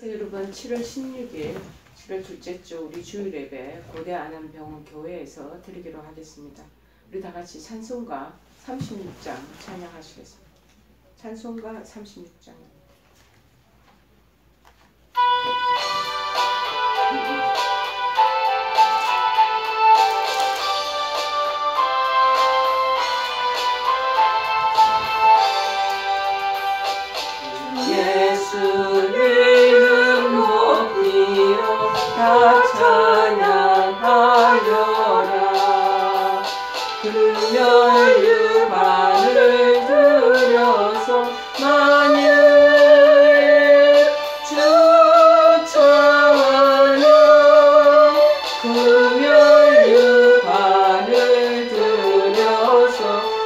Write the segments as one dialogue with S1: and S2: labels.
S1: 여러분, 7월 16일 7월 둘째 주 우리 주일 예배 고대 안암병원 교회에서 드리기로 하겠습니다. 우리 다 같이 찬송가 36장 찬양하시겠습니다. 찬송가 36장입니다.
S2: 찬양하여라. 금연유반을 들여서 만유의 주 찬양. 금연유반을 들여서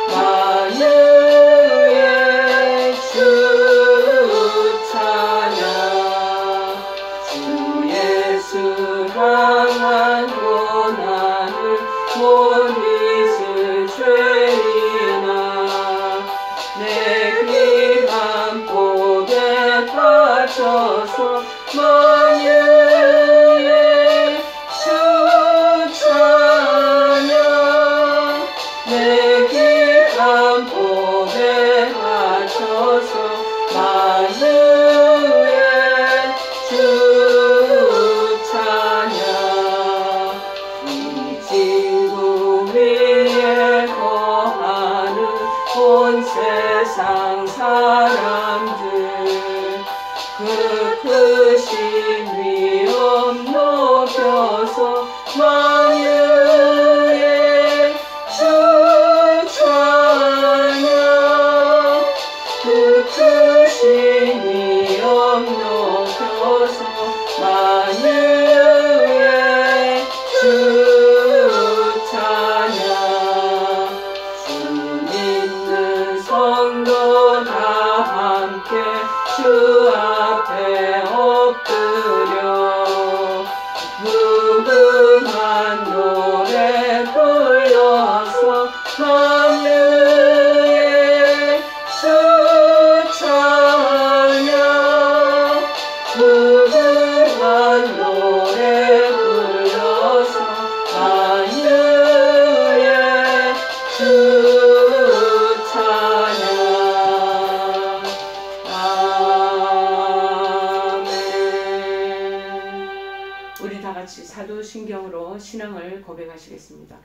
S2: 만유의 주 찬양. 향한 고난을 못 잊을 죄인아, 내 귀한 복에 빠져서 만유의 주 찬양. 내 귀한 복에 빠져서 만유의 주 온 세상 사람들 그 크신 위엄 높여서 만유의 주 찬양. 그 크신 위엄 높여서 만유의 주 찬양. 성도 다 함께 주 앞에 엎드려 무궁한 노래 불러서 만유의 주 찬양. 무궁한 노래 불러서 만유의 주
S1: 사도신경으로 신앙을 고백하시겠습니다.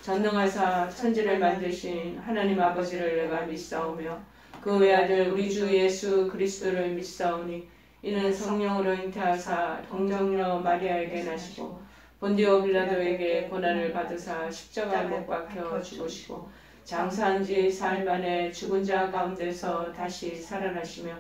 S1: 전능하사 천지를 만드신 하나님 아버지를 내가 믿사오며 그 외아들 우리 주 예수 그리스도를 믿사오니 이는 성령으로 잉태하사 동정녀 마리아에게 나시고 본디오 빌라도에게 고난을 받으사 십자가에 못 박혀 죽으시고 장사한 지 사흘 만에 죽은 자 가운데서 다시 살아나시며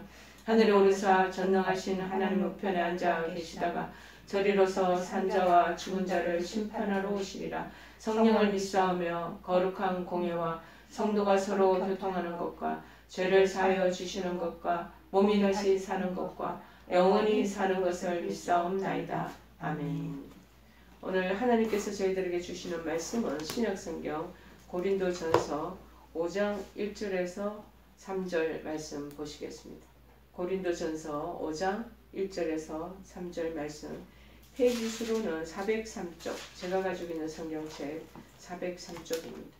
S1: 하늘에 오르사 전능하신 하나님 우편에 앉아 계시다가 저리로서 산자와 죽은 자를 심판하러 오시리라. 성령을 믿사오며 거룩한 공예와 성도가 서로 교통하는 것과 죄를 사하여 주시는 것과 몸이 다시 사는 것과 영원히 사는 것을 믿사옵나이다. 아멘. 오늘 하나님께서 저희들에게 주시는 말씀은 신약성경 고린도전서 5장 1절에서 3절 말씀 보시겠습니다. 고린도전서 5장 1절에서 3절 말씀, 페이지 수로는 403쪽, 제가 가지고 있는 성경책 403쪽입니다.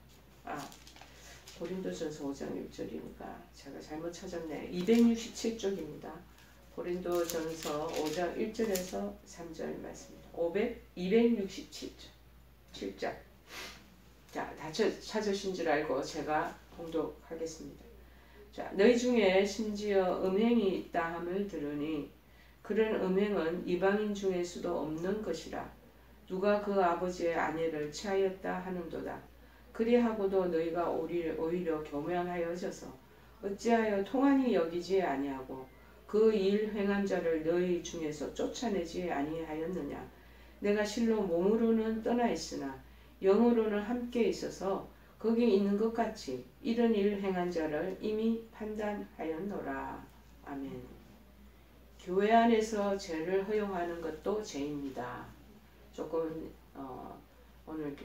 S1: 고린도전서 5장 1절이니까 제가 잘못 찾았네. 267쪽입니다. 고린도전서 5장 1절에서 3절 말씀입니다. 267장. 자, 다 찾으신 줄 알고 제가 봉독하겠습니다. 자, 너희 중에 심지어 음행이 있다 함을 들으니 그런 음행은 이방인 중에서도 없는 것이라. 누가 그 아버지의 아내를 취하였다 하는도다. 그리하고도 너희가 오히려 교만하여져서 어찌하여 통한이 여기지 아니하고 그 일 행한 자를 너희 중에서 쫓아내지 아니하였느냐. 내가 실로 몸으로는 떠나 있으나 영으로는 함께 있어서 거기 있는 것 같이 이런 일 행한 자를 이미 판단하였노라. 아멘. 교회 안에서 죄를 허용하는 것도 죄입니다. 조금 오늘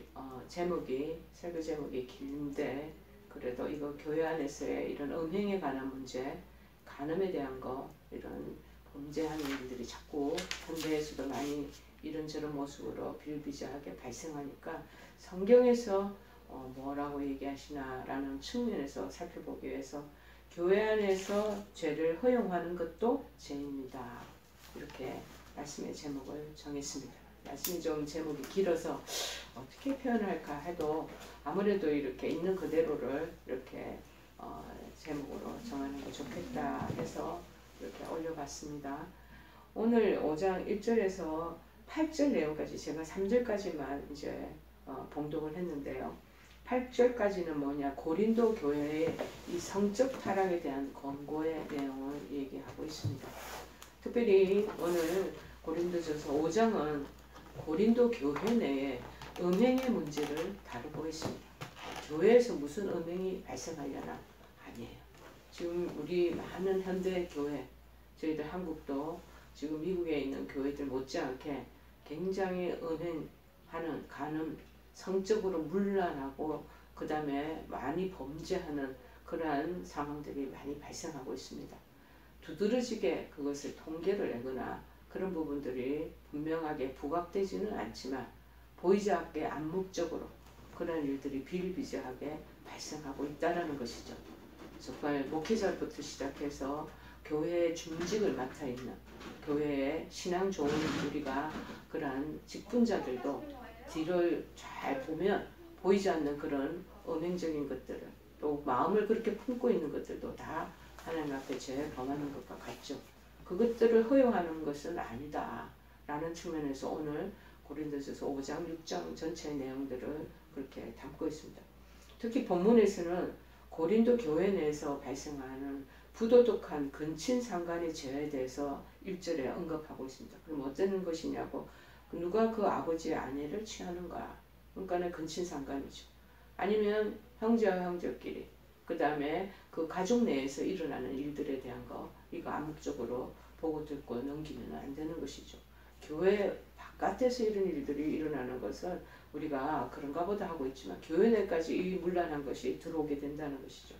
S1: 설교 제목이 긴데 그래도 이거 교회 안에서의 이런 음행에 관한 문제, 간음에 대한 거, 이런 범죄하는 일들이 자꾸 현대에서도 많이 이런저런 모습으로 비일비재하게 발생하니까 성경에서 뭐라고 얘기하시나라는 측면에서 살펴보기 위해서 교회 안에서 죄를 허용하는 것도 죄입니다. 이렇게 말씀의 제목을 정했습니다. 말씀이 좀 제목이 길어서 어떻게 표현할까 해도 아무래도 이렇게 있는 그대로를 이렇게 제목으로 정하는 게 좋겠다 해서 이렇게 올려봤습니다. 오늘 5장 1절에서 8절 내용까지 제가 3절까지만 이제 봉독을 했는데요. 8절까지는 뭐냐, 고린도 교회의 이 성적 타락에 대한 권고의 내용을 얘기하고 있습니다. 특별히 오늘 고린도전서 5장은 고린도 교회 내에 음행의 문제를 다루고 있습니다. 교회에서 무슨 음행이 발생하려나? 아니에요. 지금 우리 많은 현대 교회, 저희들 한국도 지금 미국에 있는 교회들 못지않게 굉장히 음행하는, 가늠, 성적으로 문란하고 그 다음에 많이 범죄하는 그러한 상황들이 많이 발생하고 있습니다. 두드러지게 그것을 통계를 내거나 그런 부분들이 분명하게 부각되지는 않지만 보이지 않게 암묵적으로 그런 일들이 비일비재하게 발생하고 있다는 것이죠. 정말 목회자부터 시작해서 교회의 중직을 맡아 있는, 교회의 신앙 좋은 우리가 그러한 직분자들도 뒤를 잘 보면 보이지 않는 그런 음행적인 것들을, 또 마음을 그렇게 품고 있는 것들도 다 하나님 앞에 죄 범하는 것과 같죠. 그것들을 허용하는 것은 아니다 라는 측면에서 오늘 고린도전서 5장 6장 전체의 내용들을 그렇게 담고 있습니다. 특히 본문에서는 고린도 교회 내에서 발생하는 부도덕한 근친상간의 죄에 대해서 1절에 언급하고 있습니다. 그럼 어떤 것이냐고, 누가 그 아버지의 아내를 취하는가? 그러니까 근친상간이죠. 아니면 형제와 형제끼리, 그 다음에 그 가족 내에서 일어나는 일들에 대한 거, 이거 암묵적으로 보고 듣고 넘기면 안 되는 것이죠. 교회 바깥에서 이런 일들이 일어나는 것은 우리가 그런가 보다 하고 있지만 교회 내까지 이 문란한 것이 들어오게 된다는 것이죠.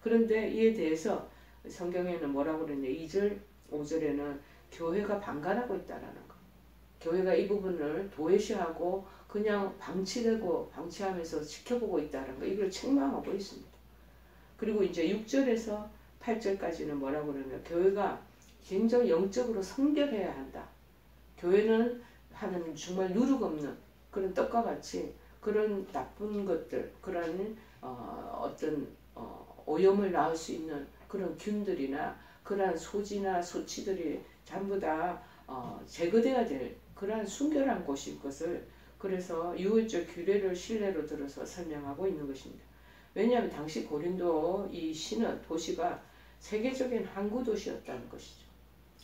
S1: 그런데 이에 대해서 성경에는 뭐라고 그러냐, 2절 5절에는 교회가 방관하고 있다라는 거, 교회가 이 부분을 도외시하고 그냥 방치하면서 지켜보고 있다는 거, 이걸 책망하고 있습니다. 그리고 이제 6절에서 8절까지는 뭐라고 그러냐면 교회가 굉장히 영적으로 성결해야 한다. 교회는 하는 정말 누룩 없는 그런 떡과 같이 그런 나쁜 것들, 그런 어떤 오염을 낳을 수 있는 그런 균들이나 그런 소지나 소치들이 전부 다 제거돼야 될 그러한 순결한 곳일 것을, 그래서 유월절 규례를 신뢰로 들어서 설명하고 있는 것입니다. 왜냐하면 당시 고린도 이 시는, 도시가 세계적인 항구 도시였다는 것이죠.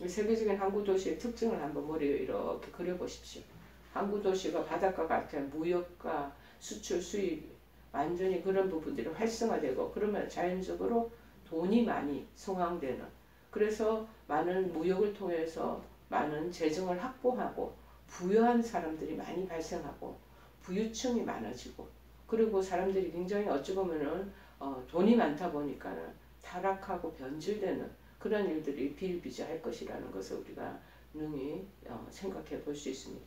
S1: 세계적인 항구 도시의 특징을 한번 머리에 이렇게 그려보십시오. 항구 도시가 바닷가 같은 무역과 수출 수입 완전히 그런 부분들이 활성화되고, 그러면 자연적으로 돈이 많이 송황되는, 그래서 많은 무역을 통해서 많은 재정을 확보하고 부유한 사람들이 많이 발생하고 부유층이 많아지고, 그리고 사람들이 굉장히 어찌 보면은 돈이 많다 보니까는 타락하고 변질되는 그런 일들이 비일비재할 것이라는 것을 우리가 능히 생각해 볼 수 있습니다.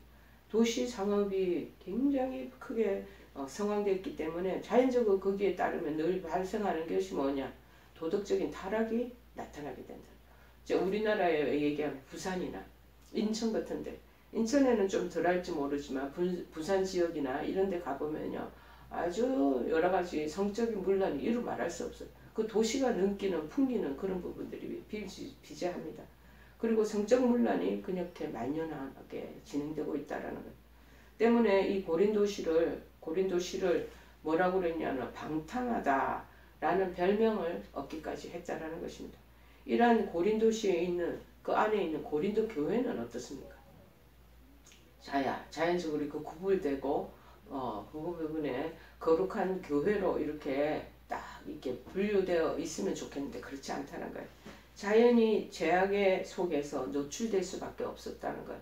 S1: 도시 상업이 굉장히 크게 성황됐기 때문에 자연적으로 거기에 따르면 늘 발생하는 것이 뭐냐, 도덕적인 타락이 나타나게 된다. 우리나라에 얘기하면 부산이나 인천 같은데, 인천에는 좀 덜할지 모르지만 부산 지역이나 이런 데 가보면요, 아주 여러 가지 성적인 문란이 이루 말할 수 없어요. 그 도시가 넘기는 풍기는 그런 부분들이 비일비재합니다. 그리고 성적 문란이 그렇게 만연하게 진행되고 있다라는 것 때문에 이 고린도시를 뭐라고 그랬냐면 방탕하다라는 별명을 얻기까지 했다라는 것입니다. 이러한 고린도시에 있는, 그 안에 있는 고린도 교회는 어떻습니까? 자연적으로 그 구분되고 그 부분에 거룩한 교회로 이렇게 딱 이렇게 분류되어 있으면 좋겠는데 그렇지 않다는 거예요. 자연히 죄악의 속에서 노출될 수밖에 없었다는 거예요.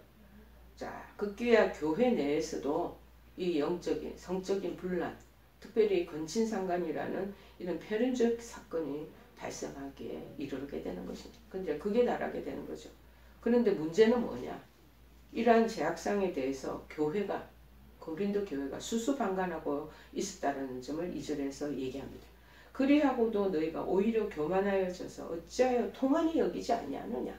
S1: 자, 극기야 교회 내에서도 이 영적인, 성적인 분란, 특별히 근친상간이라는 이런 폐륜적 사건이 발생하기에 이르게 되는 것입니다. 근데 그게 나라게 되는 거죠. 그런데 문제는 뭐냐? 이러한 제약상에 대해서 교회가, 고린도 교회가 수수방관하고 있었다는 점을 2절에서 얘기합니다. 그리하고도 너희가 오히려 교만하여져서 어찌하여 통한이 여기지 아니하느냐?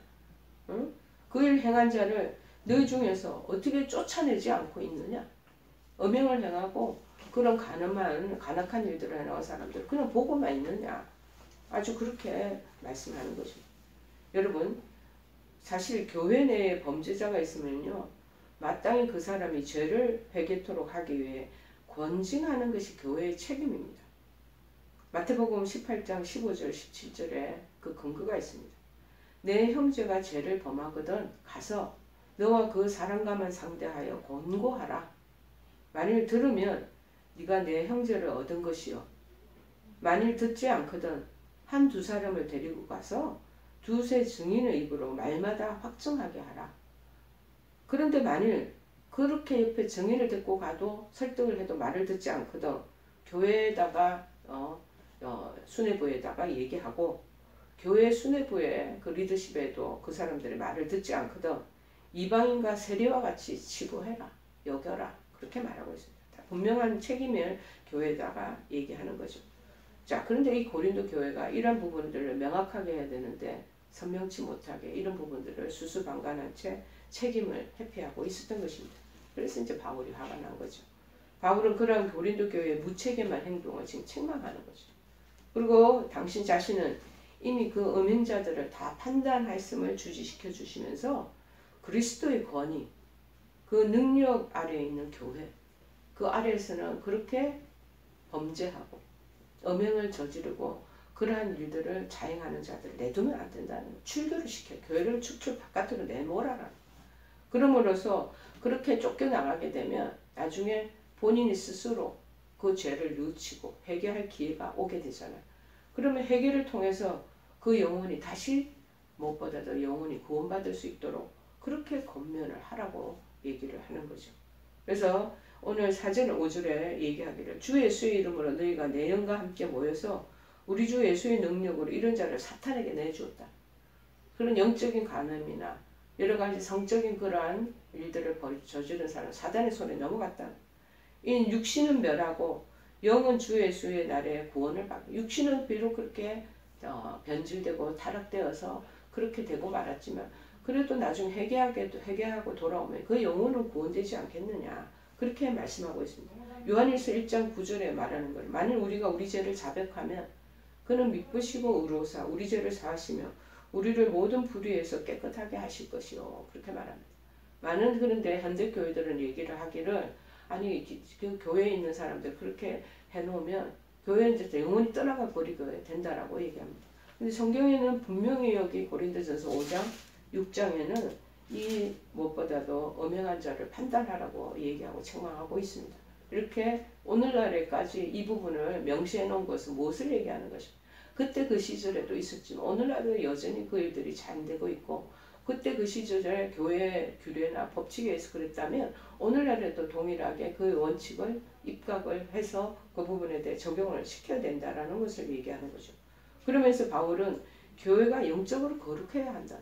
S1: 응? 그 일 행한 자를 너희 중에서 어떻게 쫓아내지 않고 있느냐? 음행을 행하고 그런 간악한 일들을 해나간 사람들 그냥 보고만 있느냐? 아주 그렇게 말씀하는 거죠. 여러분, 사실 교회 내에 범죄자가 있으면요, 마땅히 그 사람이 죄를 회개토록 하기 위해 권징하는 것이 교회의 책임입니다. 마태복음 18장 15절 17절에 그 근거가 있습니다. 내 형제가 죄를 범하거든 가서 너와 그 사람과만 상대하여 권고하라. 만일 들으면 네가 내 형제를 얻은 것이요. 만일 듣지 않거든 한두 사람을 데리고 가서 두세 증인의 입으로 말마다 확증하게 하라. 그런데 만일 그렇게 옆에 증인을 데리고 가도 설득을 해도 말을 듣지 않거든 교회에다가 수뇌부에다가 얘기하고 교회 수뇌부의 그 리더십에도 그 사람들의 말을 듣지 않거든 이방인과 세리와 같이 치부해라. 여겨라. 그렇게 말하고 있습니다. 분명한 책임을 교회에다가 얘기하는 거죠. 자, 그런데 이 고린도 교회가 이런 부분들을 명확하게 해야 되는데 선명치 못하게 이런 부분들을 수수방관한 채 책임을 회피하고 있었던 것입니다. 그래서 이제 바울이 화가 난 거죠. 바울은 그러한 고린도 교회의 무책임한 행동을 지금 책망하는 거죠. 그리고 당신 자신은 이미 그 음행자들을 다 판단했음을 주지시켜 주시면서 그리스도의 권위, 그 능력 아래에 있는 교회, 그 아래에서는 그렇게 범죄하고 음행을 저지르고 그러한 일들을 자행하는 자들을 내두면 안 된다는 출교를 시켜 교회를 축출 바깥으로 내몰아라. 그럼으로써 그렇게 쫓겨나가게 되면 나중에 본인이 스스로 그 죄를 뉘우치고 회개할 기회가 오게 되잖아요. 그러면 회개를 통해서 그 영혼이 다시 무엇보다도 영혼이 구원받을 수 있도록 그렇게 권면을 하라고 얘기를 하는 거죠. 그래서 오늘 4절 5절에 얘기하기를 주 예수의 이름으로 너희가 내 영과 함께 모여서 우리 주 예수의 능력으로 이런 자를 사탄에게 내주었다. 그런 영적인 간음이나 여러 가지 성적인 그러한 일들을 저지른 사람 사단의 손에 넘어갔다. 이 육신은 멸하고 영은 주 예수의 날에 구원을 받고 육신은 비록 그렇게 변질되고 타락되어서 그렇게 되고 말았지만 그래도 나중에 회개하고 돌아오면 그 영혼은 구원되지 않겠느냐 그렇게 말씀하고 있습니다. 요한일서 1장 9절에 말하는 걸 만일 우리가 우리 죄를 자백하면 그는 미쁘시고 의로우사 우리 죄를 사하시며 우리를 모든 불의에서 깨끗하게 하실 것이요 그렇게 말합니다. 많은 그런데 현대 교회들은 얘기를 하기를 아니 그 교회에 있는 사람들 그렇게 해놓으면 교회에서 영혼이 떠나가 버리게 된다라고 얘기합니다. 근데 성경에는 분명히 여기 고린도전서 5장 6장에는 이 무엇보다도 음행한 자를 판단하라고 얘기하고 책망하고 있습니다. 이렇게 오늘날에까지 이 부분을 명시해 놓은 것은 무엇을 얘기하는 것입니까? 그때 그 시절에도 있었지만 오늘날도 여전히 그 일들이 잘되고 있고 그때 그 시절에 교회 규례나 법칙에 의해서 그랬다면 오늘날에도 동일하게 그 원칙을 입각을 해서 그 부분에 대해 적용을 시켜야 된다라는 것을 얘기하는 거죠. 그러면서 바울은 교회가 영적으로 거룩해야 한다.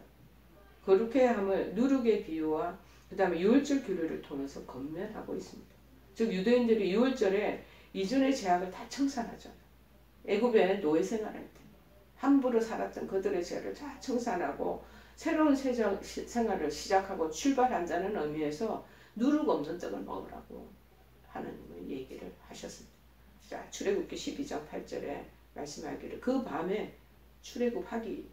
S1: 거룩해야 함을 누룩의 비유와 그 다음에 유월절 규례를 통해서 건면하고 있습니다. 즉 유대인들이 유월절에 이전의 죄악을 다 청산하잖아요. 애굽의 노예 생활할 때 함부로 살았던 그들의 죄를 다 청산하고 새로운 생활을 시작하고 출발한다는 의미에서 누룩 없는 떡을 먹으라고 하나님은 얘기를 하셨습니다. 자, 출애굽기 12장 8절에 말씀하기를 그 밤에 출애굽하기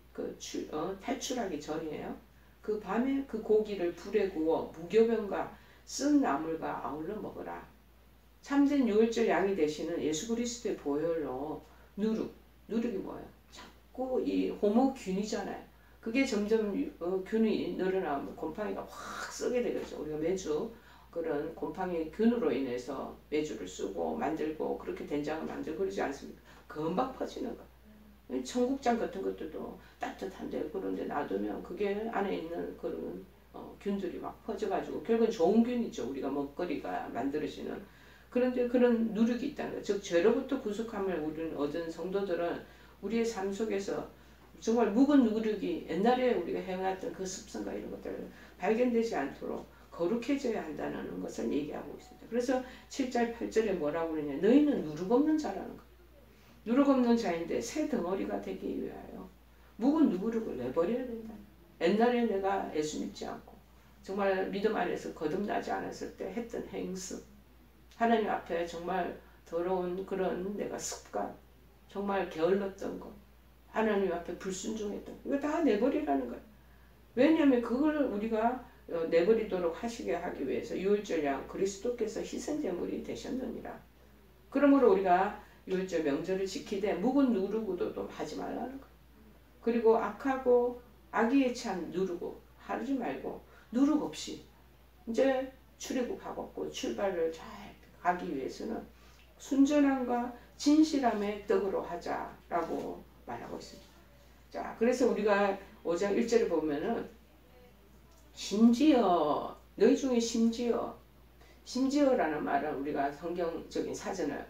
S1: 탈출하기 전이에요. 그 밤에 그 고기를 불에 구워 무교병과 쓴 나물과 아울러 먹어라. 참된 유월절 양이 되시는 예수 그리스도의 보혈로 누룩이 뭐예요? 자꾸 이 호모균이잖아요. 그게 점점 균이 늘어나면 곰팡이가 확 쓰게 되겠죠. 우리가 매주 그런 곰팡이 균으로 인해서 매주를 쓰고 만들고 그렇게 된장을 만들고 그러지 않습니까? 금방 퍼지는 거. 청국장 같은 것들도 따뜻한데 그런데 놔두면 그게 안에 있는 그런 균들이 막 퍼져가지고 결국은 좋은 균이죠. 우리가 먹거리가 만들어지는. 그런데 그런 누룩이 있다는 거예요. 즉 죄로부터 구속함을 우리는 얻은 성도들은 우리의 삶 속에서 정말 묵은 누룩이 옛날에 우리가 행했던 그 습성과 이런 것들 발견되지 않도록 거룩해져야 한다는 것을 얘기하고 있습니다. 그래서 7절 8절에 뭐라고 그러냐, 너희는 누룩 없는 자라는 거예요. 누룩 없는 자인데 새 덩어리가 되기 위하여 묵은 누룩을 내버려야 된다. 옛날에 내가 예수 믿지 않고 정말 믿음 안에서 거듭나지 않았을 때 했던 행습, 하나님 앞에 정말 더러운 그런 내가 습관, 정말 게을렀던 것, 하나님 앞에 불순종했던 것, 이거 다 내버리라는 거예요. 왜냐하면 그걸 우리가 내버리도록 하시게 하기 위해서 유월절 양 그리스도께서 희생제물이 되셨느니라. 그러므로 우리가 유월절 명절을 지키되 묵은 누룩으로 또 하지 말라는 거예요. 그리고 악하고 악의에 찬 누르고 하지 말고 누룩 없이 이제 출애굽하고 출발을 잘 가기 위해서는 순전함과 진실함의 떡으로 하자라고 말하고 있습니다. 자, 그래서 우리가 5장 1절을 보면은 심지어 너희 중에 심지어라는 말은 우리가 성경적인 사전을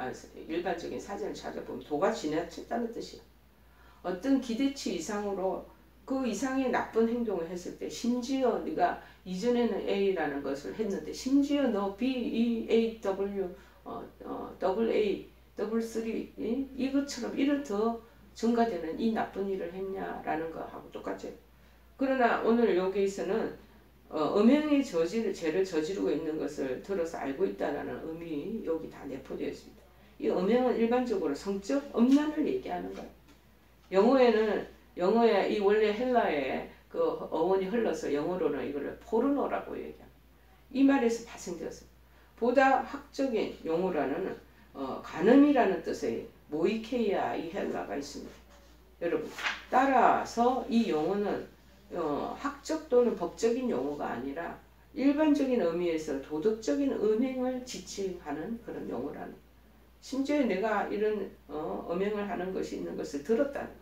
S1: 일반적인 사전을 찾아보면 도가 지나쳤다는 뜻이야. 어떤 기대치 이상으로 그 이상의 나쁜 행동을 했을 때 심지어 네가 이전에는 A라는 것을 했는데 심지어 너 B, E, A, W, double A, double 3 이것처럼 이런 더 증가되는 이 나쁜 일을 했냐라는 거하고 똑같죠. 그러나 오늘 여기에서는 음행의 죄를 저지르고 있는 것을 들어서 알고 있다는 의미 여기 다 내포되어 있습니다. 이 음행은 일반적으로 성적 음란을 얘기하는 거예요. 영어에 이 원래 헬라에 그 어원이 흘러서 영어로는 이걸 포르노라고 얘기합니다. 이 말에서 파생되었어요. 보다 학적인 용어라는 간음이라는 뜻의 모이케이아 이 헬라가 있습니다. 여러분, 따라서 이 용어는 학적 또는 법적인 용어가 아니라 일반적인 의미에서 도덕적인 음행을 지칭하는 그런 용어라는, 심지어 내가 이런 음행을 하는 것이 있는 것을 들었다는.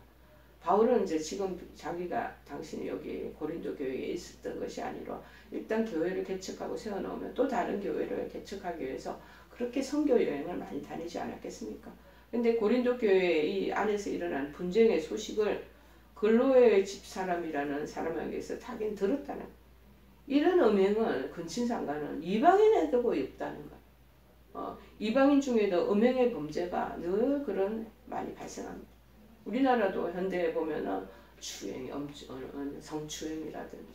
S1: 바울은 이제 지금 자기가 당신이 여기 고린도 교회에 있었던 것이 아니라 일단 교회를 개척하고 세워놓으면 또 다른 교회를 개척하기 위해서 그렇게 선교 여행을 많이 다니지 않았겠습니까? 근데 고린도 교회 이 안에서 일어난 분쟁의 소식을 글로의 집사람이라는 사람에게서 타긴 들었다는, 이런 음행은 근친상간은 이방인에도 없다는 거예요. 이방인 중에도 음행의 범죄가 늘 그런 많이 발생합니다. 우리나라도 현대에 보면은 추행이 성추행이라든지,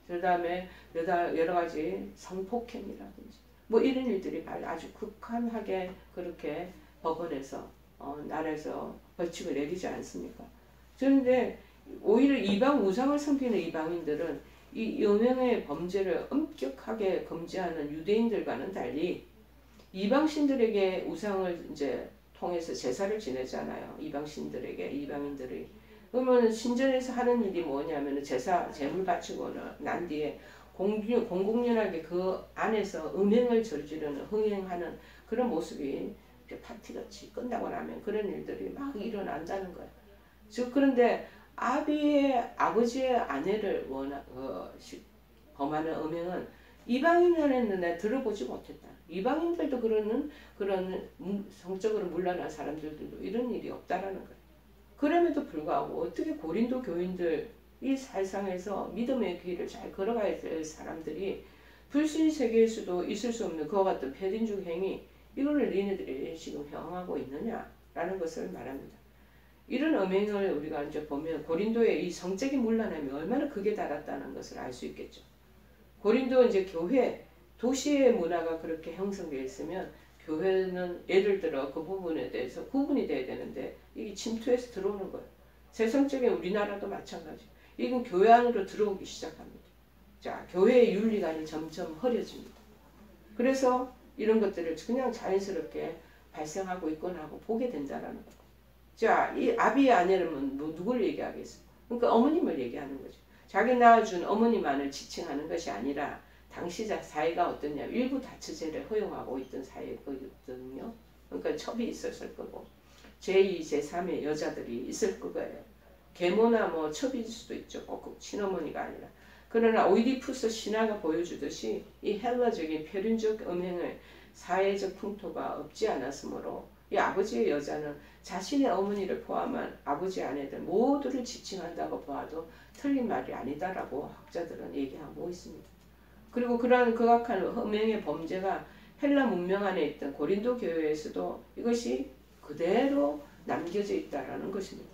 S1: 그 다음에 여러 가지 성폭행이라든지, 뭐 이런 일들이 아주 극한하게 그렇게 법원에서 나라에서 벌칙을 내리지 않습니까? 그런데 오히려 이방 우상을 섬기는 이방인들은 이 음행의 범죄를 엄격하게 금지하는 유대인들과는 달리 이방신들에게 우상을 이제 통해서 제사를 지내잖아요. 이방인들이. 그러면 신전에서 하는 일이 뭐냐면 제물 바치고 난 뒤에 공공연하게 그 안에서 음행을 저지르는, 흥행하는 그런 모습이 파티같이 끝나고 나면 그런 일들이 막 일어난다는 거예요. 그런데 아버지의 아내를 범하는 음행은 이방인들은 내가 들어보지 못했다. 이방인들도 그런 성적으로 문란한 사람들도 이런 일이 없다라는 거예요. 그럼에도 불구하고 어떻게 고린도 교인들, 이 살상에서 믿음의 길을 잘 걸어가야 될 사람들이 불신 세계에서도 있을 수 없는 그와 같은 패린중 행위, 이거를 니네들이 지금 형하고 있느냐라는 것을 말합니다. 이런 음행을 우리가 이제 보면 고린도의 이 성적인 문란함이 얼마나 극에 달았다는 것을 알 수 있겠죠. 고린도 이제 교회, 도시의 문화가 그렇게 형성되어 있으면 교회는 예를 들어 그 부분에 대해서 구분이 돼야 되는데 이게 침투해서 들어오는 거예요. 세상적인 우리나라도 마찬가지. 이건 교회 안으로 들어오기 시작합니다. 자, 교회의 윤리관이 점점 흐려집니다. 그래서 이런 것들을 그냥 자연스럽게 발생하고 있거나 하고 보게 된다라는 거예요. 자, 이 아비의 아내는 누굴 얘기하겠어요? 그러니까 어머님을 얘기하는 거죠. 자기 낳아준 어머니만을 지칭하는 것이 아니라 당시 사회가 어떠냐, 일부 다처제를 허용하고 있던 사회거든요. 그러니까 첩이 있었을 거고 제2, 제3의 여자들이 있을 거예요. 계모나 뭐 첩일 수도 있죠. 꼭 친어머니가 아니라. 그러나 오이디푸스 신화가 보여주듯이 이 헬라적인 표륜적 음행을 사회적 풍토가 없지 않았으므로 이 아버지의 여자는 자신의 어머니를 포함한 아버지 아내들 모두를 지칭한다고 봐도 틀린 말이 아니다라고 학자들은 얘기하고 있습니다. 그리고 그러한 극악한 음행의 범죄가 헬라 문명 안에 있던 고린도 교회에서도 이것이 그대로 남겨져 있다라는 것입니다.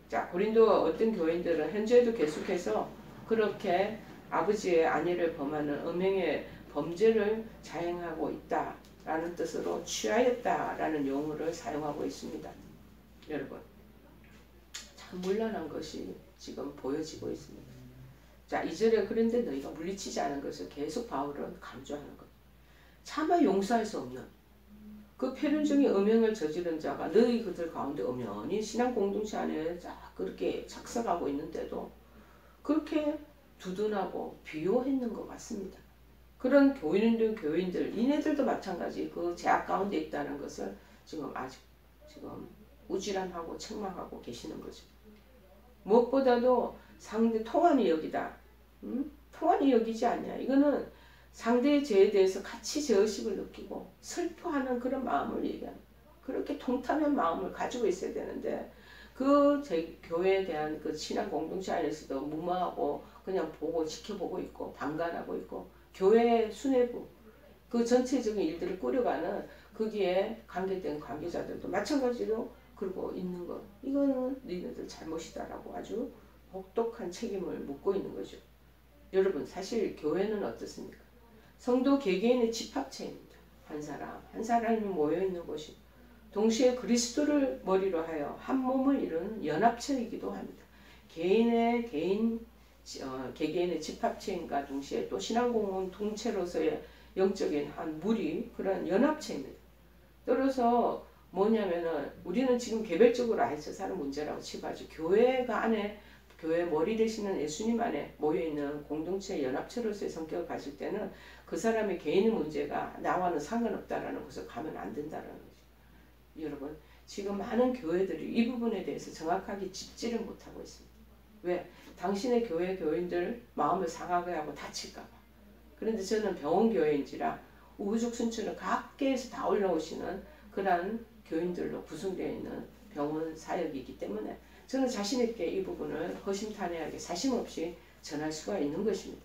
S1: 자, 고린도 어떤 교인들은 현재도 계속해서 그렇게 아버지의 아내를 범하는 음행의 범죄를 자행하고 있다라는 뜻으로 취하였다라는 용어를 사용하고 있습니다. 여러분, 참 문란한 것이 지금 보여지고 있습니다. 자, 2절에 그런데 너희가 물리치지 않은 것을 계속 바울은 강조하는 것. 차마 용서할 수 없는 그 패륜적인 음행을 저지른 자가 너희 그들 가운데 엄연히 신앙 공동체 안에 그렇게 착석하고 있는데도 그렇게 두둔하고 비호했는 것 같습니다. 그런 교인들 이네들도 마찬가지 그 제약 가운데 있다는 것을 지금 아직 우질함하고 책망하고 계시는 거죠. 무엇보다도 상대 통한이 여기다. 통한이 여기지 않냐. 이거는 상대의 죄에 대해서 같이 죄의식을 느끼고 슬퍼하는 그런 마음을 얘기합니다. 그렇게 통탄한 마음을 가지고 있어야 되는데 그 교회에 대한 그 신앙 공동체 안에서도 무마하고 그냥 보고 지켜보고 있고 방관하고 있고 교회 수뇌부 그 전체적인 일들을 꾸려가는 거기에 관계된 관계자들도 마찬가지로 그러고 있는 것. 이거는 너희들 잘못이다라고 아주 혹독한 책임을 묻고 있는 거죠. 여러분, 사실 교회는 어떻습니까? 성도 개개인의 집합체입니다. 한 사람이 모여있는 곳이 동시에 그리스도를 머리로 하여 한 몸을 이루는 연합체이기도 합니다. 개개인의 집합체인가 동시에 또 신앙공동체로서의 영적인 한 무리 그런 연합체입니다. 따라서 뭐냐면은 우리는 지금 개별적으로 아이서 사는 문제라고 치부하지 교회가 안에 교회 머리 되시는 예수님 안에 모여있는 공동체 연합체로서의 성격을 가질 때는 그 사람의 개인의 문제가 나와는 상관없다라는 것을 가면 안 된다는 거죠. 여러분, 지금 많은 교회들이 이 부분에 대해서 정확하게 짚지를 못하고 있습니다. 왜? 당신의 교회 교인들 마음을 상하게 하고 다칠까 봐. 그런데 저는 병원교회인지라 우부족 순천을 각계에서 다 올라오시는 그러한 교인들로 구성되어 있는 병원 사역이기 때문에 저는 자신있게 이 부분을 허심탄회하게 사심없이 전할 수가 있는 것입니다.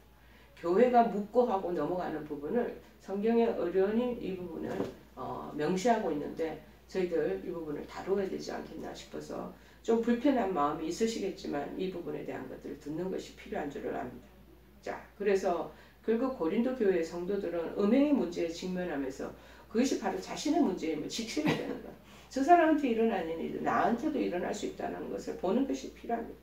S1: 교회가 묻고 하고 넘어가는 부분을 성경에 어련히 이 부분을 명시하고 있는데 저희들 이 부분을 다루어야 되지 않겠나 싶어서 좀 불편한 마음이 있으시겠지만 이 부분에 대한 것들을 듣는 것이 필요한 줄을 압니다. 자, 그래서 결국 고린도 교회의 성도들은 음행의 문제에 직면하면서 그것이 바로 자신의 문제임을 직시해야 되는 거예요. 저 사람한테 일어나는 일이 나한테도 일어날 수 있다는 것을 보는 것이 필요합니다.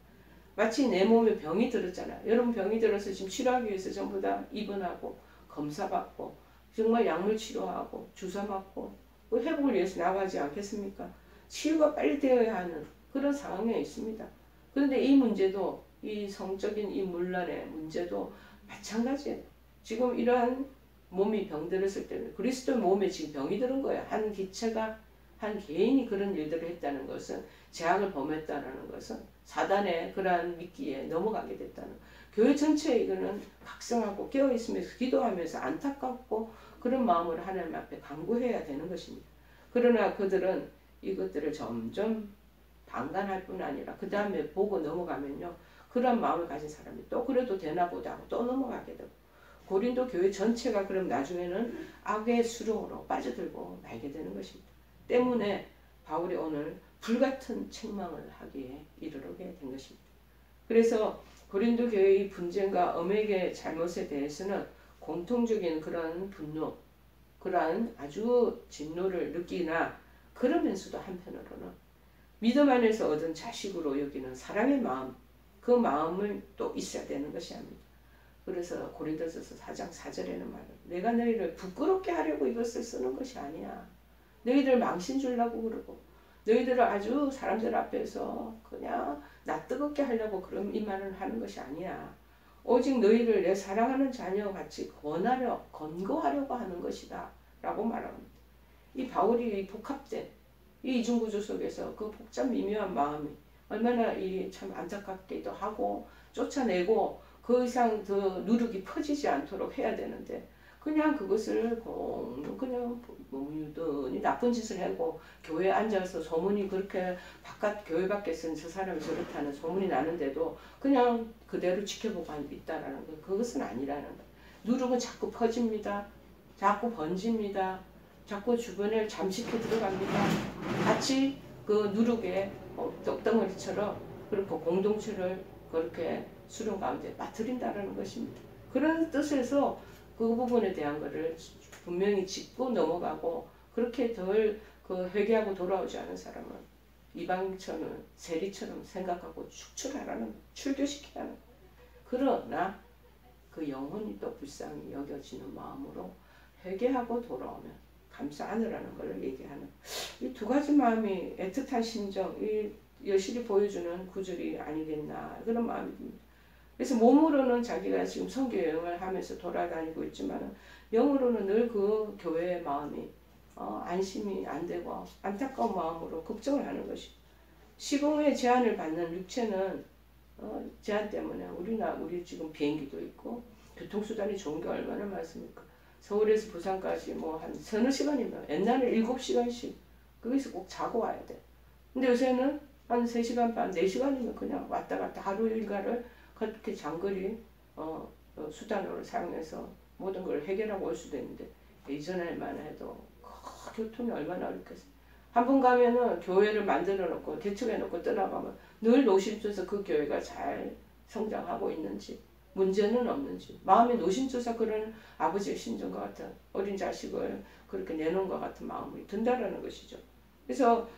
S1: 마치 내 몸에 병이 들었잖아요. 여러분 병이 들어서 지금 치료하기 위해서 전부 다 입원하고 검사받고 정말 약물 치료하고 주사 맞고 회복을 위해서 나가지 않겠습니까? 치유가 빨리 되어야 하는 그런 상황에 있습니다. 그런데 이 문제도 이 성적인 이 문란의 문제도 마찬가지예요. 지금 이러한 몸이 병들었을 때는 그리스도 몸에 지금 병이 들은 거예요. 한 기체가 한 개인이 그런 일들을 했다는 것은 재앙을 범했다는 것은 사단의 그러한 미끼에 넘어가게 됐다는 교회 전체에 이거는 각성하고 깨어있으면서 기도하면서 안타깝고 그런 마음으로 하나님 앞에 간구해야 되는 것입니다. 그러나 그들은 이것들을 점점 방관할 뿐 아니라 그 다음에 보고 넘어가면요. 그런 마음을 가진 사람이 또 그래도 되나 보다 하고 또 넘어가게 되고 고린도 교회 전체가 그럼 나중에는 악의 수렁으로 빠져들고 말게 되는 것입니다. 때문에 바울이 오늘 불같은 책망을 하기에 이르게 된 것입니다. 그래서 고린도 교회의 분쟁과 음행의 잘못에 대해서는 공통적인 그런 분노, 그러한 아주 진노를 느끼나 그러면서도 한편으로는 믿음 안에서 얻은 자식으로 여기는 사랑의 마음, 그 마음을 또 있어야 되는 것이 아닙니다. 그래서 고린도전서 4장 4절에는 말을 내가 너희를 부끄럽게 하려고 이것을 쓰는 것이 아니야. 너희들 망신 주려고 그러고 너희들을 아주 사람들 앞에서 그냥 낯뜨겁게 하려고 그런 이 말을 하는 것이 아니야. 오직 너희를 내 사랑하는 자녀같이 권고하려고 하는 것이다 라고 말합니다. 이 바울이 복합된 이 이중구조 속에서 그 복잡 미묘한 마음이 얼마나 참 안타깝기도 하고 쫓아내고 그 이상 더 누룩이 퍼지지 않도록 해야 되는데 그냥 그것을 그냥 유든히 나쁜 짓을 하고 교회에 앉아서 소문이 그렇게 교회 밖에서는 저 사람이 저렇다는 소문이 나는데도 그냥 그대로 지켜보고 있다라는 거. 그것은 아니라는 거. 누룩은 자꾸 퍼집니다. 자꾸 번집니다. 자꾸 주변을 잠식해 들어갑니다. 같이 그 누룩의 떡덩어리처럼 그렇게 공동체를 그렇게 수렁 가운데 빠뜨린다라는 것입니다. 그런 뜻에서 그 부분에 대한 것을 분명히 짚고 넘어가고 그렇게 덜 회개하고 돌아오지 않은 사람은 이방처럼 세리처럼 생각하고 축출하라는 출교시키라는 그러나 그 영혼이 또 불쌍히 여겨지는 마음으로 회개하고 돌아오면 감사 안으라는 것을 얘기하는 이 두 가지 마음이 애틋한 심정, 이 여실히 보여주는 구절이 아니겠나 그런 마음이 듭니다. 그래서 몸으로는 자기가 지금 선교 여행을 하면서 돌아다니고 있지만 영으로는 늘 그 교회의 마음이 안심이 안 되고 안타까운 마음으로 걱정을 하는 것이 시공의 제한을 받는 육체는 제한 때문에 우리 지금 비행기도 있고 교통수단이 좋은 게 얼마나 많습니까? 서울에서 부산까지 뭐 한 서너 시간이면 옛날에 7시간씩 거기서 꼭 자고 와야 돼. 근데 요새는 한 3시간 반, 4시간이면 그냥 왔다 갔다 하루 일과를 그렇게 장거리 수단으로 사용해서 모든 걸 해결하고 올 수도 있는데 예전에만 해도 교통이 얼마나 어렵겠어요. 한 번 가면은 교회를 만들어 놓고 개척해 놓고 떠나가면 늘 노심초사 그 교회가 잘 성장하고 있는지 문제는 없는지 마음에 노심초사 그런 아버지의 심정과 같은 어린 자식을 그렇게 내놓은 것 같은 마음이 든다라는 것이죠. 그래서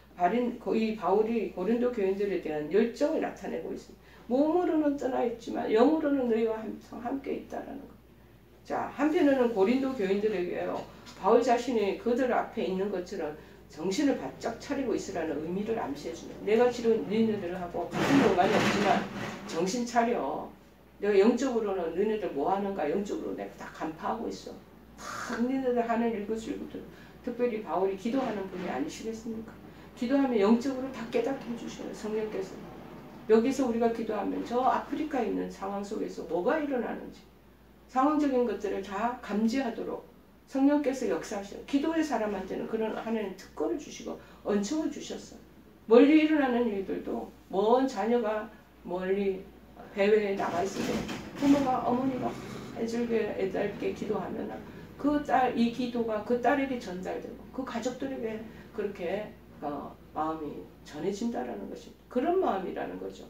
S1: 이 바울이 고린도 교인들에 대한 열정을 나타내고 있습니다. 몸으로는 떠나 있지만 영으로는 너희와 항상 함께 있다라는 것. 자, 한편으로는 고린도 교인들에게요. 바울 자신이 그들 앞에 있는 것처럼 정신을 바짝 차리고 있으라는 의미를 암시해주는 내가 지금 너희들하고 같은 공간이 없지만 정신 차려. 내가 영적으로는 너희들 뭐 하는가 영적으로 내가 다 간파하고 있어. 다 너희들 하는 일거수일투 특별히 바울이 기도하는 분이 아니시겠습니까? 기도하면 영적으로 다 깨닫게 해주셔요. 성령께서. 여기서 우리가 기도하면 저 아프리카에 있는 상황 속에서 뭐가 일어나는지 상황적인 것들을 다 감지하도록 성령께서 역사하셔요. 기도의 사람한테는 그런 하나님 특권을 주시고 은총을 주셨어요. 멀리 일어나는 일들도 먼 자녀가 멀리 해외에 나가 있을 때 부모가 어머니가 애절게 애달게 기도하면 이 기도가 그 딸에게 전달되고 그 가족들에게 그렇게 마음이 전해진다라는 것입니다. 그런 마음이라는 거죠.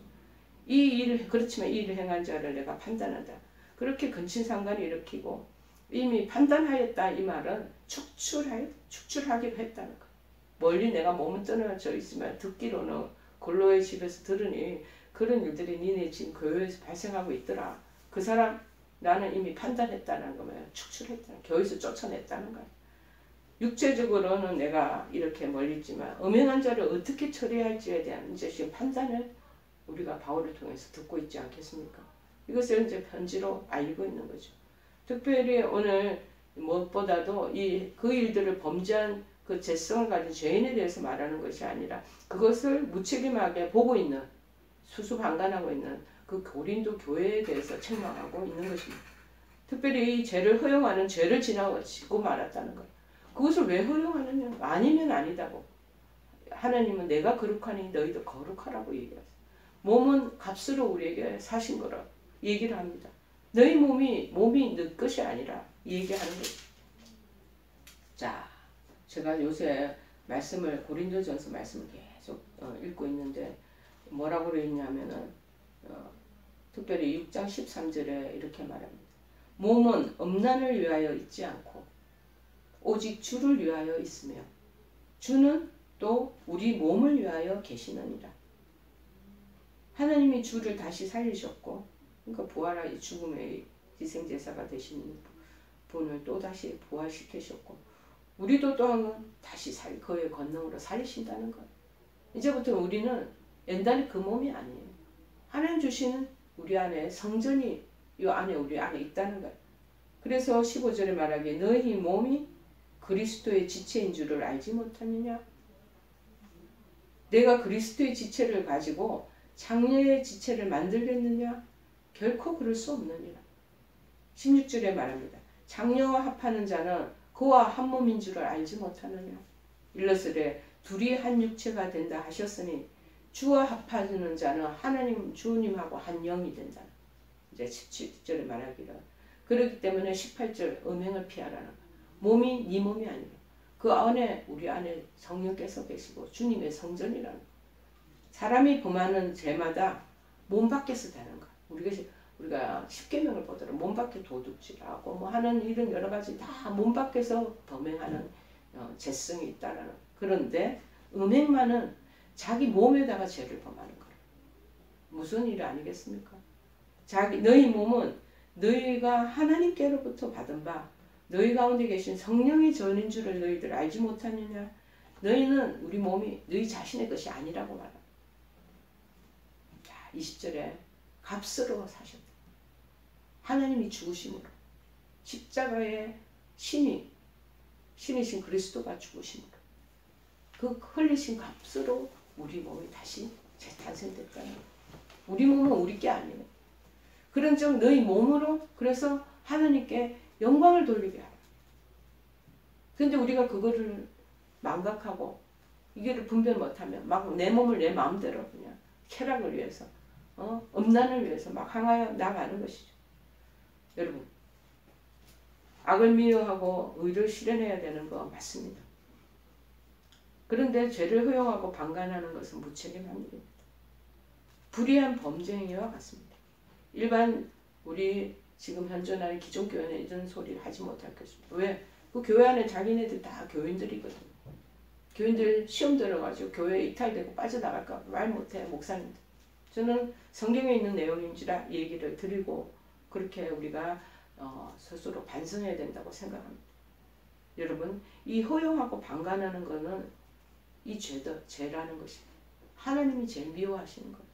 S1: 그렇지만 이 일을 행한 자를 내가 판단한다. 그렇게 근친상간을 일으키고 이미 판단하였다 이 말은 축출하기로 했다는 거. 멀리 내가 몸은 떠나져 있으면 듣기로는 골로의 집에서 들으니 그런 일들이 니네 지금 교회에서 발생하고 있더라. 그 사람 나는 이미 판단했다는 거예요. 축출했다는 교회에서 쫓아냈다는 거예요. 육체적으로는 내가 이렇게 멀리 있지만 음행한 자를 어떻게 처리할지에 대한 이제 지금 판단을 우리가 바울을 통해서 듣고 있지 않겠습니까? 이것을 이제 편지로 알리고 있는 거죠. 특별히 오늘 무엇보다도 그 일들을 범죄한 그 죄성을 가진 죄인에 대해서 말하는 것이 아니라 그것을 무책임하게 보고 있는 수수방관하고 있는 그 고린도 교회에 대해서 책망하고 있는 것입니다. 특별히 이 죄를 허용하는 죄를 지나치고 말았다는 것. 그것을 왜 허용하느냐? 아니면 아니다고. 하나님은 내가 거룩하니 너희도 거룩하라고 얘기하세요. 몸은 값으로 우리에게 사신 거라 얘기를 합니다. 너희 몸이 너 것이 아니라 얘기하는 거죠. 자, 제가 요새 고린도전서 말씀을 계속 읽고 있는데 뭐라고 그랬냐면은 특별히 6장 13절에 이렇게 말합니다. 몸은 음란을 위하여 있지 않고 오직 주를 위하여 있으며 주는 또 우리 몸을 위하여 계시느니라. 하나님이 주를 다시 살리셨고 그러니까 부활하여 죽음의 희생제사가 되신 분을 또 다시 부활시키셨고 우리도 또한 다시 그의 권능으로 살리신다는 거예요. 이제부터 우리는 옛날에 그 몸이 아니에요. 하나님 주시는 우리 안에 성전이 이 안에 우리 안에 있다는 거예요. 그래서 15절에 말하기에 너희 몸이 그리스도의 지체인 줄을 알지 못하느냐? 내가 그리스도의 지체를 가지고 장래의 지체를 만들겠느냐? 결코 그럴 수 없느니라. 16절에 말합니다. 장녀와 합하는 자는 그와 한 몸인 줄을 알지 못하느냐. 일러스되 둘이 한 육체가 된다 하셨으니 주와 합하는 자는 하나님 주님하고 한 영이 된다. 이제 17절에 말하기를. 그렇기 때문에 18절 음행을 피하라는 거야. 몸이 네 몸이 아니라 그 안에 우리 안에 성령께서 계시고 주님의 성전이라는 거야. 사람이 범하는 죄마다 몸 밖에서 되는 거야. 우리가 십계명을 보더라도 몸 밖에 도둑질하고 뭐 하는 이런 여러 가지 다 몸 밖에서 범행하는 죄성이 있다라는. 그런데 음행만은 자기 몸에다가 죄를 범하는 거예요. 무슨 일 아니겠습니까? 너희 몸은 너희가 하나님께로부터 받은 바 너희 가운데 계신 성령의 전인 줄을 너희들 알지 못하느냐. 너희는 우리 몸이 너희 자신의 것이 아니라고 말합니다. 자, 20절에 값으로 사셨다. 하나님이 죽으심으로 십자가의 신이신 그리스도가 죽으심으로 그 흘리신 값으로 우리 몸이 다시 재탄생됐다는 거예요. 우리 몸은 우리 게 아니에요. 그런 점 너희 몸으로 그래서 하나님께 영광을 돌리게 하라. 근데 우리가 그거를 망각하고 이거를 분별 못하면 막 내 몸을 내 마음대로 그냥 쾌락을 위해서 음란을 위해서 막 향하여 나가는 것이죠. 여러분 악을 미워하고 의를 실현해야 되는 거 맞습니다. 그런데 죄를 허용하고 방관하는 것은 무책임한 일입니다. 불의한 범죄 행위와 같습니다. 일반 우리 지금 현존하는 기존 교회는 이런 소리를 하지 못할 것입니다. 왜? 그 교회 안에 자기네들 다 교인들이거든요. 교인들 시험 들어가지고 교회에 이탈되고 빠져나갈까 말 못해 목사님들. 저는 성경에 있는 내용인지라 얘기를 드리고 그렇게 우리가 스스로 반성해야 된다고 생각합니다. 여러분 이 허용하고 방관하는 것은 이 죄라는 것입니다. 하나님이 제일 미워하시는 거예요.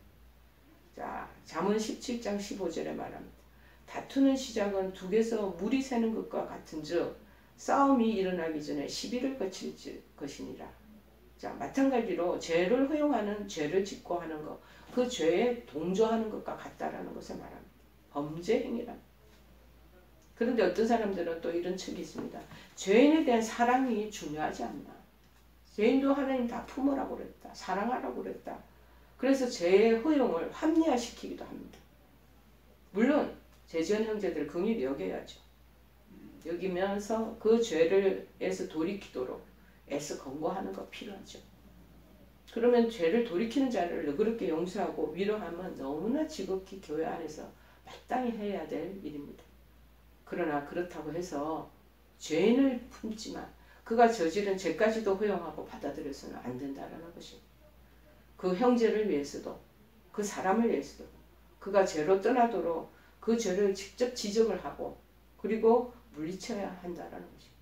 S1: 자, 잠언 17장 15절에 말합니다. 다투는 시작은 둑에서 물이 새는 것과 같은즉 싸움이 일어나기 전에 시비를 거칠 것이니라. 자, 마찬가지로 죄를 허용하는 죄를 짓고 하는 것, 그 죄에 동조하는 것과 같다라는 것을 말합니다. 범죄 행위라. 그런데 어떤 사람들은 또 이런 척이 있습니다. 죄인에 대한 사랑이 중요하지 않나. 죄인도 하나님 다 품으라고 그랬다. 사랑하라고 그랬다. 그래서 죄의 허용을 합리화시키기도 합니다. 물론 죄지은 형제들 긍휼히 여겨야죠. 여기면서 그 죄를에서 돌이키도록 애써 권고하는 거 필요하죠. 그러면 죄를 돌이키는 자를 너그럽게 용서하고 위로하면 너무나 지극히 교회 안에서 마땅히 해야 될 일입니다. 그러나 그렇다고 해서 죄인을 품지만 그가 저지른 죄까지도 허용하고 받아들여서는 안 된다는 것입니다. 그 형제를 위해서도 그 사람을 위해서도 그가 죄로 떠나도록 그 죄를 직접 지적을 하고 그리고 물리쳐야 한다는 것입니다.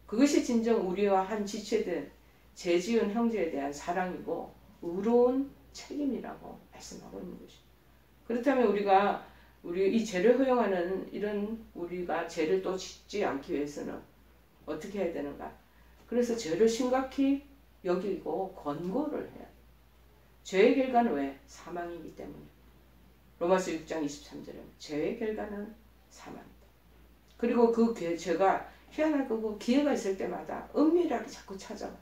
S1: 그것이 진정 우리와 한 지체된 죄 지은 형제에 대한 사랑이고 의로운 책임이라고 말씀하고 있는 것입니다. 그렇다면 우리 이 죄를 허용하는 이런 우리가 죄를 또 짓지 않기 위해서는 어떻게 해야 되는가? 그래서 죄를 심각히 여기고 권고를 해야 돼요. 죄의 결과는 왜? 사망이기 때문에. 로마서 6장 23절에 죄의 결과는 사망이다. 그리고 그 죄가 희한하고 기회가 있을 때마다 은밀하게 자꾸 찾아와요.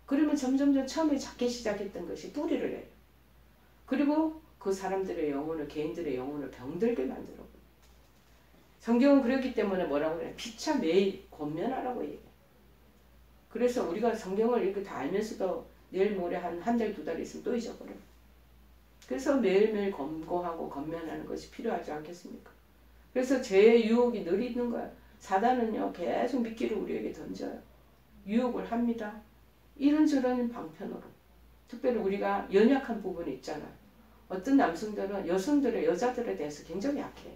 S1: 그러면 점점 처음에 작게 시작했던 것이 뿌리를 내요. 그리고 그 사람들의 영혼을, 개인들의 영혼을 병들게 만들어. 성경은 그렇기 때문에 뭐라고 그래요? 피차 매일 권면하라고 얘기해요. 그래서 우리가 성경을 이렇게 다 알면서도 내일 모레 한 달, 두 달 있으면 또 잊어버려요. 그래서 매일매일 권고하고 권면하는 것이 필요하지 않겠습니까? 그래서 죄의 유혹이 늘 있는 거야. 사단은요 계속 미끼를 우리에게 던져요. 유혹을 합니다. 이런저런 방편으로. 특별히 우리가 연약한 부분이 있잖아요. 어떤 남성들은 여자들에 대해서 굉장히 약해요.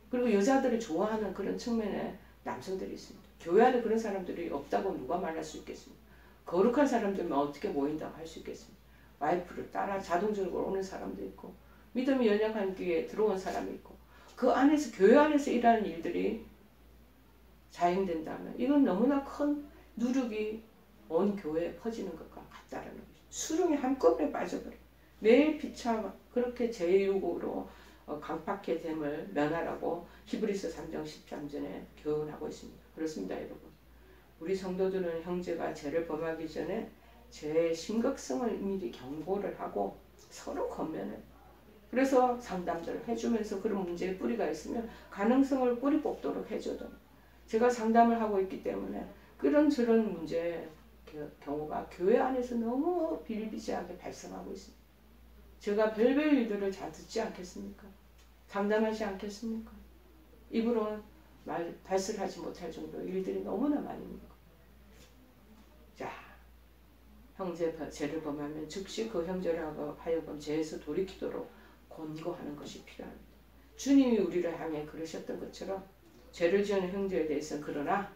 S1: 그리고 여자들을 좋아하는 그런 측면에 남성들이 있습니다. 교회 안에 그런 사람들이 없다고 누가 말할 수 있겠습니까? 거룩한 사람들만 어떻게 모인다고 할 수 있겠습니까? 와이프를 따라 자동적으로 오는 사람도 있고 믿음이 연약한 교회에 들어온 사람이 있고 그 안에서 교회 안에서 일하는 일들이 자행된다면 이건 너무나 큰 누룩이 온 교회에 퍼지는 것과 같다라는 거죠. 수렁에 한꺼번에 빠져버려요. 매일 피차 그렇게 죄의 유혹으로 강팍해 됨을 면하라고 히브리서 3장 13절에 교훈하고 있습니다. 그렇습니다, 여러분. 우리 성도들은 형제가 죄를 범하기 전에 죄의 심각성을 미리 경고를 하고 서로 권면해요. 그래서 상담들을 해주면서 그런 문제의 뿌리가 있으면 가능성을 뿌리 뽑도록 해줘도 제가 상담을 하고 있기 때문에 그런저런 문제의 경우가 교회 안에서 너무 비일비재하게 발생하고 있습니다. 제가 별별 일들을 잘 듣지 않겠습니까? 상담하지 않겠습니까? 입으로 발설하지 못할 정도 일들이 너무나 많습니다. 자, 형제 죄를 범하면 즉시 그 형제를 하여금 죄에서 돌이키도록 권고하는 것이 필요합니다. 주님이 우리를 향해 그러셨던 것처럼 죄를 지은 형제에 대해서는 그러나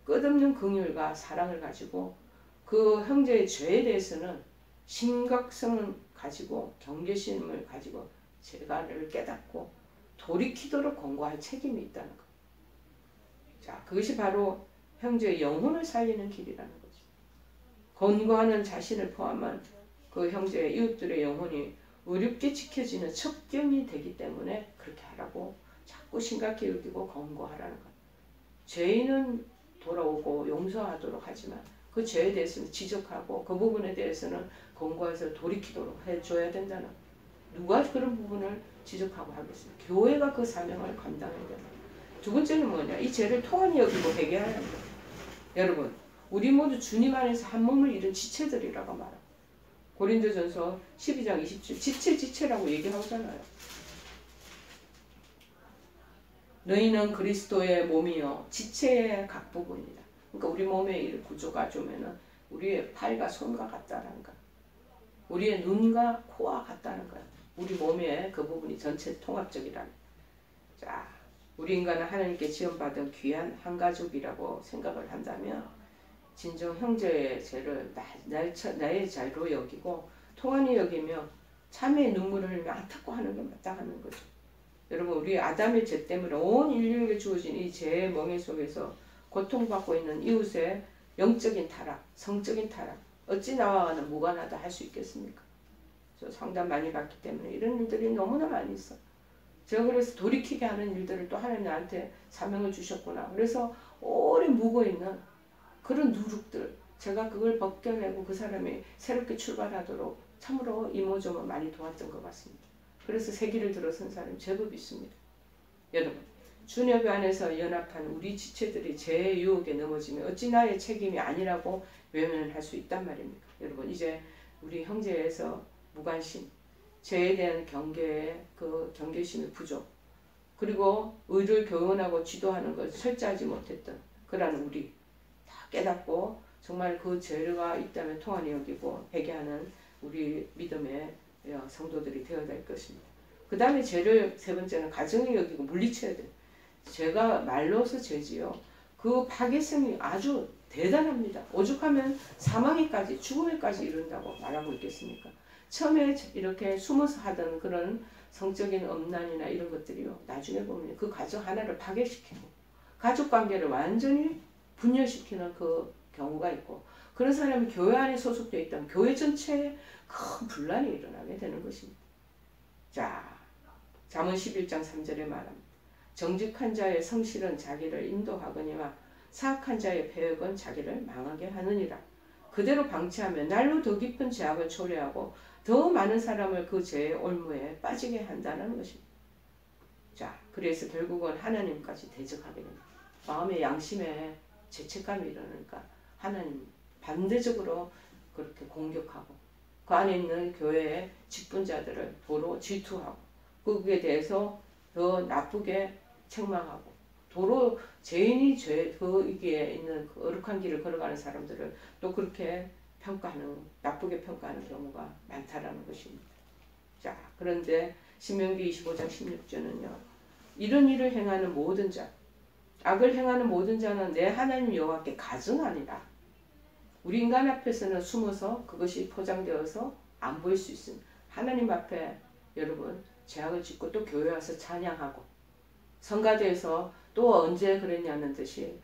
S1: 끝없는 긍휼과 사랑을 가지고 그 형제의 죄에 대해서는 심각성을 가지고 경계심을 가지고 죄가를 깨닫고 돌이키도록 권고할 책임이 있다는 것. 자, 그것이 바로 형제의 영혼을 살리는 길이라는 거죠. 권고하는 자신을 포함한 그 형제의 이웃들의 영혼이 의롭게 지켜지는 첩경이 되기 때문에 그렇게 하라고 자꾸 심각히 여기고 권고하라는 것. 죄인은 돌아오고 용서하도록 하지만 그 죄에 대해서는 지적하고 그 부분에 대해서는 권고해서 돌이키도록 해줘야 된다는 것. 누가 그런 부분을 지적하고 하겠습니까? 교회가 그 사명을 감당해야 된다. 두 번째는 뭐냐? 이 죄를 통한히 여기고 회개해야 한다. 여러분, 우리 모두 주님 안에서 한 몸을 이룬 지체들이라고 말합니다. 고린도전서 12장 27 지체라고 얘기하잖아요. 너희는 그리스도의 몸이요 지체의 각 부분이다. 그러니까 우리 몸의 이 구조가 좀 우리의 팔과 손과 같다는 거. 우리의 눈과 코와 같다는 거야. 우리 몸의 그 부분이 전체 통합적이라는. 자, 우리 인간은 하나님께 지원받은 귀한 한 가족이라고 생각을 한다면 진정 형제의 죄를 나의 자로 여기고 통한히 여기며 참의 눈물을 흘리며 안타까워하는 게 마땅한 거죠. 여러분, 우리 아담의 죄 때문에 온 인류에게 주어진 이 죄의 멍에 속에서 고통받고 있는 이웃의 영적인 타락, 성적인 타락 어찌 나와는 무관하다 할 수 있겠습니까? 저 상담 많이 받기 때문에 이런 일들이 너무나 많이 있어. 제가 그래서 돌이키게 하는 일들을 또 하나님 나한테 사명을 주셨구나. 그래서 오래 묵어있는 그런 누룩들 제가 그걸 벗겨내고 그 사람이 새롭게 출발하도록 참으로 이모저모 많이 도왔던 것 같습니다. 그래서 새 길을 들어선 사람이 제법 있습니다. 여러분, 주녀교 안에서 연합한 우리 지체들이 죄의 유혹에 넘어지면 어찌 나의 책임이 아니라고 외면할 수 있단 말입니까? 여러분, 이제 우리 형제에서 무관심, 죄에 대한 경계의 그 경계심의 부족, 그리고 의를 교훈하고 지도하는 것을 철저하지 못했던 그러한 우리 다 깨닫고 정말 그 죄가 있다면 통한히 여기고 회개하는 우리 믿음의 성도들이 되어야 될 것입니다. 그 다음에 죄를 세 번째는 가정에 여기고 물리쳐야 돼요. 죄가 말로서 죄지요. 그 파괴성이 아주 대단합니다. 오죽하면 사망에까지 죽음에까지 이른다고 말하고 있겠습니까? 처음에 이렇게 숨어서 하던 그런 성적인 엄난이나 이런 것들이요. 나중에 보면 그 가정 하나를 파괴시키고 가족관계를 완전히 분열시키는 그 경우가 있고 그런 사람이 교회 안에 소속되어 있다면 교회 전체에 큰 분란이 일어나게 되는 것입니다. 자, 잠언 11장 3절에 말합니다. 정직한 자의 성실은 자기를 인도하거니와 사악한 자의 패역은 자기를 망하게 하느니라. 그대로 방치하면 날로 더 깊은 죄악을 초래하고 더 많은 사람을 그 죄의 올무에 빠지게 한다는 것입니다. 자, 그래서 결국은 하나님까지 대적하게 됩니다. 마음의 양심에 죄책감이 일어나니까 하나님 반대적으로 그렇게 공격하고 그 안에 있는 교회의 직분자들을 도로 질투하고 그에 대해서 더 나쁘게 책망하고 도로 죄인이 거기에 있는 그 거룩한 길을 걸어가는 사람들을 또 그렇게 나쁘게 평가하는 경우가 많다라는 것입니다. 자, 그런데 신명기 25장 16절은요. 이런 일을 행하는 모든 자, 악을 행하는 모든 자는 내 하나님 여호와께 가증하니라. 우리 인간 앞에서는 숨어서 그것이 포장되어서 안 보일 수 있습니다. 하나님 앞에 여러분 죄악을 짓고 또 교회 와서 찬양하고 성가대에서 또 언제 그랬냐는 듯이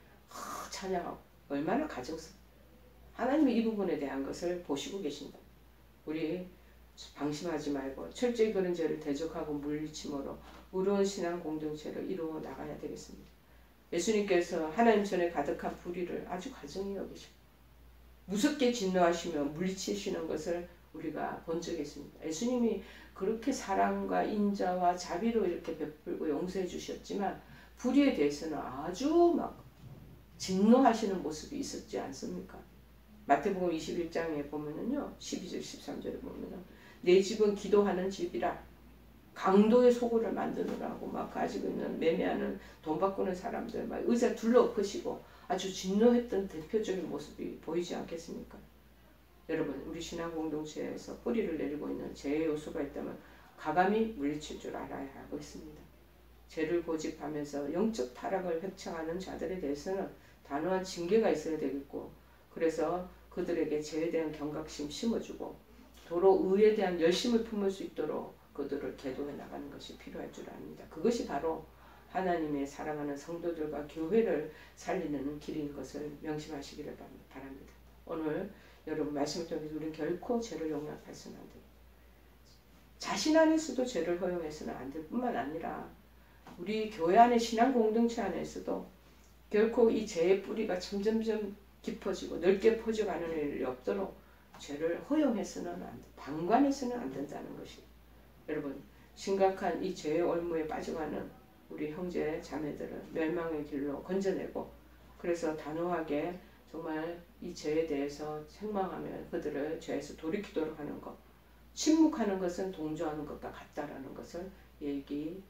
S1: 찬양하고 얼마나 가증스러워. 하나님이 이 부분에 대한 것을 보시고 계신다. 우리 방심하지 말고 철저히 그런 죄를 대적하고 물리침으로 의로운 신앙 공동체를 이루어 나가야 되겠습니다. 예수님께서 하나님 전에 가득한 불의를 아주 가증히 여기시고 무섭게 진노하시며 물리치시는 것을 우리가 본 적이 있습니다. 예수님이 그렇게 사랑과 인자와 자비로 이렇게 베풀고 용서해 주셨지만 불의에 대해서는 아주 막 진노하시는 모습이 있었지 않습니까? 마태복음 21장에 보면은요, 12절 13절에 보면은 내 집은 기도하는 집이라 강도의 소굴을 만드느라고 막 가지고 있는 매매하는 돈 바꾸는 사람들 막 의자 둘러엎으시고 아주 진노했던 대표적인 모습이 보이지 않겠습니까? 여러분, 우리 신앙 공동체에서 뿌리를 내리고 있는 죄의 요소가 있다면 가감히 물리칠 줄 알아야 하고 있습니다. 죄를 고집하면서 영적 타락을 획책하는 자들에 대해서는 단호한 징계가 있어야 되겠고, 그래서 그들에게 죄에 대한 경각심 심어주고 도로 의에 대한 열심을 품을 수 있도록 그들을 계도해 나가는 것이 필요할 줄 압니다. 그것이 바로 하나님의 사랑하는 성도들과 교회를 살리는 길인 것을 명심하시기를 바랍니다. 오늘 여러분 말씀을 통해서 우리는 결코 죄를 용납해서는 안 됩니다. 자신 안에서도 죄를 허용해서는 안 될 뿐만 아니라 우리 교회 안의 신앙 공동체 안에서도 결코 이 죄의 뿌리가 점점점 깊어지고 넓게 퍼져가는 일이 없도록 죄를 허용해서는 안 돼, 방관해서는 안 된다는 것이, 여러분 심각한 이 죄의 올무에 빠져가는 우리 형제 자매들을 멸망의 길로 건져내고, 그래서 단호하게 정말 이 죄에 대해서 책망하며 그들을 죄에서 돌이키도록 하는 것, 침묵하는 것은 동조하는 것과 같다라는 것을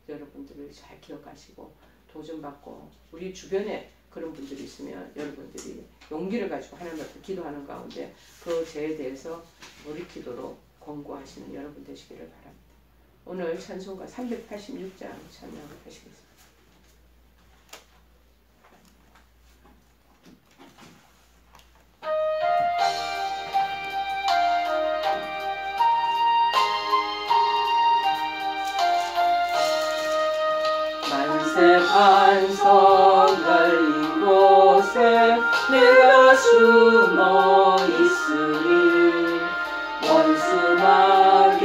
S1: 여러분들을 잘 기억하시고 도전받고, 우리 주변에 그런 분들이 있으면 여러분들이 용기를 가지고 하나님 앞에 기도하는 가운데 그 죄에 대해서 돌이키도록 권고하시는 여러분 되시기를 바랍니다. 오늘 찬송가 386장 찬양하시겠습니다.
S2: 반석 열린 곳에 내가 숨어 있으니 원수마귀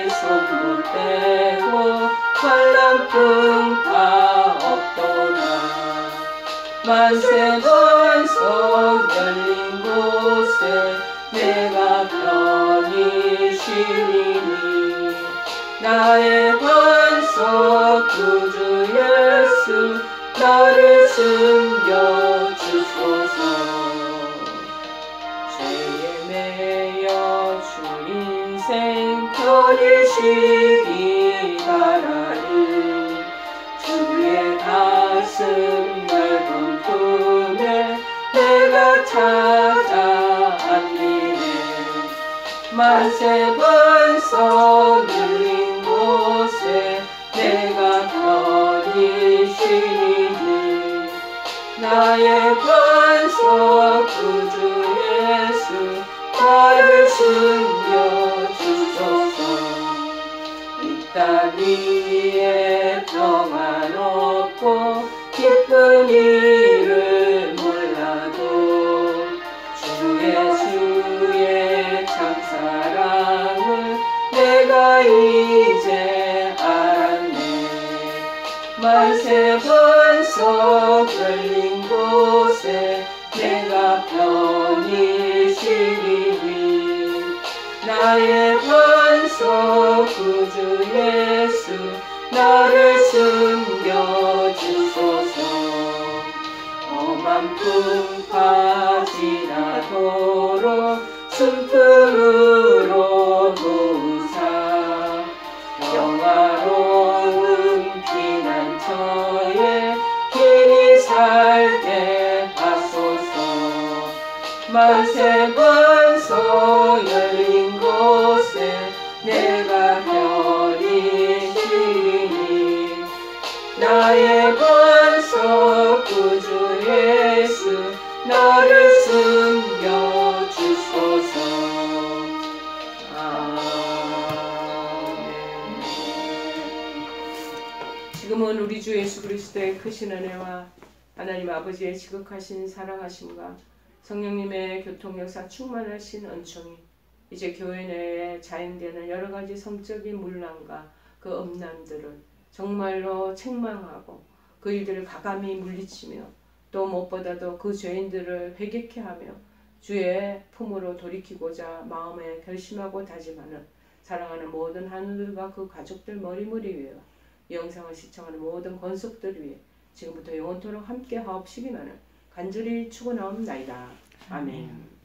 S2: 손못대고 환난풍 다 없도다. 만세 반석 열린 곳에 내가 편히 쉬리니 나의 반석 구주 예수 나를 숨겨주소서. 죄에 매여 주 인생 편히 쉬기 바라니 주의 가슴 넓은 품에 내가 찾아 안기네. 만세 반석 열린 곳에 내가 편히 쉬리니 나의 반석 구주 예수 나를 숨겨주소서. 이 땅 위에 평안없고 기쁜 일을 몰라도 주 예수의 참사랑을 내가 이제 알았네. 만세 반석 열린 곳에 내가 편히 쉬리니 나의 반석 구주 예수 나를 숨겨주소서. 험한 풍파 지나도록 숨통으로 도우사 영화로운 피난처에 길이 살게 하소서. 만세 반석 열린 곳에 내가 편히 쉬리니 나의 반석 구주 예수 나를 숨겨주소서. 아멘.
S1: 지금은 우리 주 예수 그리스도의 크신 은혜와 하나님 아버지의 지극하신 사랑하심과 성령님의 교통역사 충만하신 은총이 이제 교회 내에 자행되는 여러 가지 성적인 문란과 그 음란들을 정말로 책망하고 그 일들을 가감히 물리치며 또 무엇보다도 그 죄인들을 회개케 하며 주의 품으로 돌이키고자 마음에 결심하고 다짐하는 사랑하는 모든 하느들과 그 가족들 머리머리 위에 이 영상을 시청하는 모든 권속들 위해 지금부터 영원토록 함께 하옵시기만을 간절히 축원하옵나이다. 아멘.